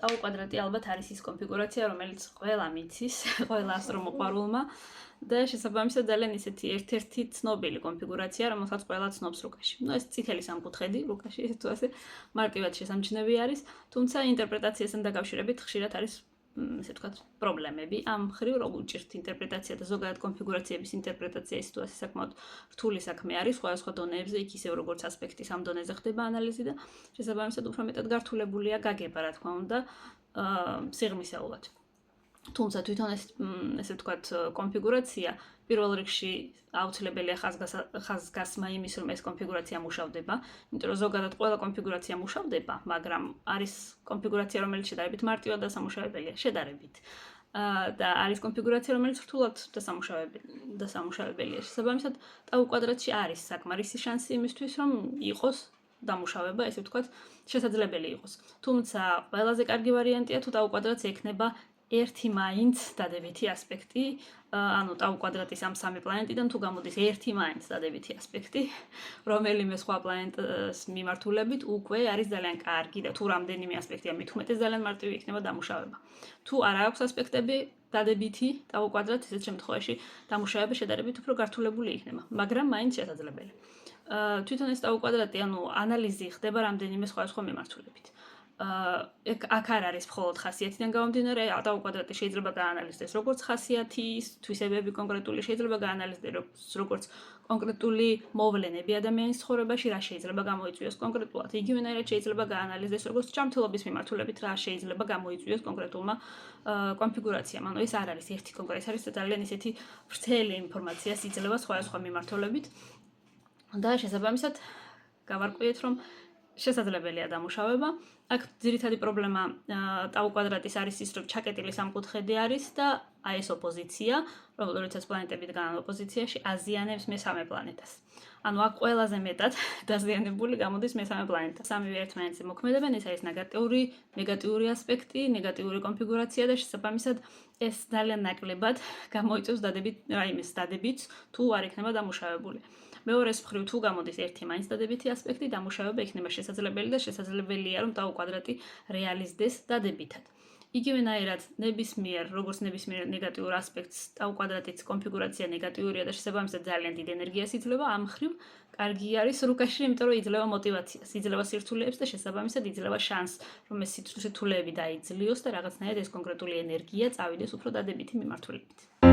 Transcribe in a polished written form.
ტაუ კვადრატი ალბათ არის ის კონფიგურაცია, რომელიც ყველამ იცის, ყველა ასტრომოყვარულმა და შესაბამისად ძალიან ისეთი ერთ-ერთი ცნობილი კონფიგურაცია, რომელსაც ყველა ცნობს რუკაში. ეს წითელი სამკუთხედი რუკაში, ესე თუ ასე მარტივად შესამჩნევი არის, თუმცა ინტერპრეტაციასთან დაკავშირებით ხშირად არის ესე ვთქვათ, პრობლემები. ამ მხრივ უჭირთ ინტერპრეტაცია და ზოგადად კონფიგურაციების ინტერპრეტაცია ის თუ ასე საკმაოდ რთული საქმე არის, სხვადასხვა დონეებზე, იქ ისევ როგორც ასპექტის ამ დონეზე ხდება ანალიზი და შესაბამისად უფრო მეტად გართულებულია გაგება, რა თქმა უნდა, სიღრმისეულად. თუმცა თვითონ ესე ვთქვათ, კონფიგურაცია პირველ რიგში აუცილებელია ხაზგასმა იმის, რომ ეს კონფიგურაცია მუშავდება, იმიტომ რომ ზოგადად ყველა კონფიგურაცია მუშავდება, მაგრამ არის კონფიგურაცია, რომელიც შედარებით მარტივად დასამუშავებელია, შედარებით. და არის კონფიგურაცია, რომელიც რთულად დასამუშავებელია. შესაბამისად, ტაუ კვადრატში არის საკმარისი შანსი იმისთვის, რომ იყოს დამუშავება, ესე ვთქვათ, შესაძლებელი იყოს. თუმცა ყველაზე კარგი ვარიანტია თუ ტაუ კვადრატს ექნება ერთი მაინც დადებითი ასპექტი, ანუ ტაუ კვადრატის ამ სამი პლანეტიდან თუ გამოდის ერთი მაინც დადებითი ასპექტი, რომელიმე სხვა პლანეტის მიმართულებით უკვე არის ძალიან კარგი და თუ რამდენიმე ასპექტია მით უმეტეს ძალიან მარტივი იქნება დამუშავება. თუ არ აქვს ასპექტები დადებითი ტაუ კვადრატს, ესეთ შემთხვევაში დამუშავება შედარებით უფრო გართულებული იქნება, მაგრამ მაინც შესაძლებელი. თვითონ ეს ტაუ კვადრატი, ანუ ანალიზი ხდება რამდენიმე სხვადასხვა მიმართულებით. აქ არ არის მხოლოდ ხასიათიდან გამომდინარე, ტაუ კვადრატი შეიძლება გაანალიზდეს როგორც ხასიათის თვისებები კონკრეტული, შეიძლება გაანალიზდეს როგორც კონკრეტული მოვლენები ადამიანის ცხოვრებაში, რა შეიძლება გამოიწვიოს კონკრეტულად. იგივენაირად შეიძლება გაანალიზდეს როგორც ჯანმრთელობის მიმართულებით, რა შეიძლება გამოიწვიოს კონკრეტულმა კონფიგურაციამ. ანუ ეს არ არის ერთი კონკრეტული, ეს არის ძალიან ისეთი ვრცელი ინფორმაციას იძლევა სხვადასხვა მიმართულებით და შესაბამისად გავარკვიეთ, რომ შესაძლებელია დამუშავება. აქ ძირითადი პრობლემა ტაუ კვადრატის არის ის, რომ ჩაკეტილი სამკუთხედი არის და აი ეს ოპოზიცია, რომელიცაც პლანეტები დგანან ოპოზიციაში, აზიანებს მესამე პლანეტას. ანუ აქ ყველაზე მეტად დაზიანებული გამოდის მესამე პლანეტა. სამივე ერთმანეთზე მოქმედებენ, ეს არის ნეგატიური ასპექტი, ნეგატიური კონფიგურაცია და შესაბამისად ეს ძალიან ნაკლებად გამოიწვევს დადებითს, თუ არ იქნება დამუშავებული. მეორეს მხრივ თუ გამოდის ერთი მაინც დადებითი ასპექტი, დამუშავება იქნება შესაძლებელი და შესაძლებელია, რომ ტაუ კვადრატი რეალიზდეს დადებითად. იგივენაირად, როგორც ნებისმიერ ნეგატიურ ასპექტს, ტაუ კვადრატის კონფიგურაცია ნეგატიურია და შესაბამისად ძალიან დიდ ენერგიას იძლევა, ამ მხრივ კარგი არის რუკაში, იმიტომ რომ იძლევა мотивაციას, იძლევა სირთულეებს და შესაბამისად იძლევა შანსს, რომ ეს სირთულეები დაიძლიოს და რაღაცნაირად ეს კონკრეტული ენერგია წავიდეს უფრო დადებითი მიმართულებით.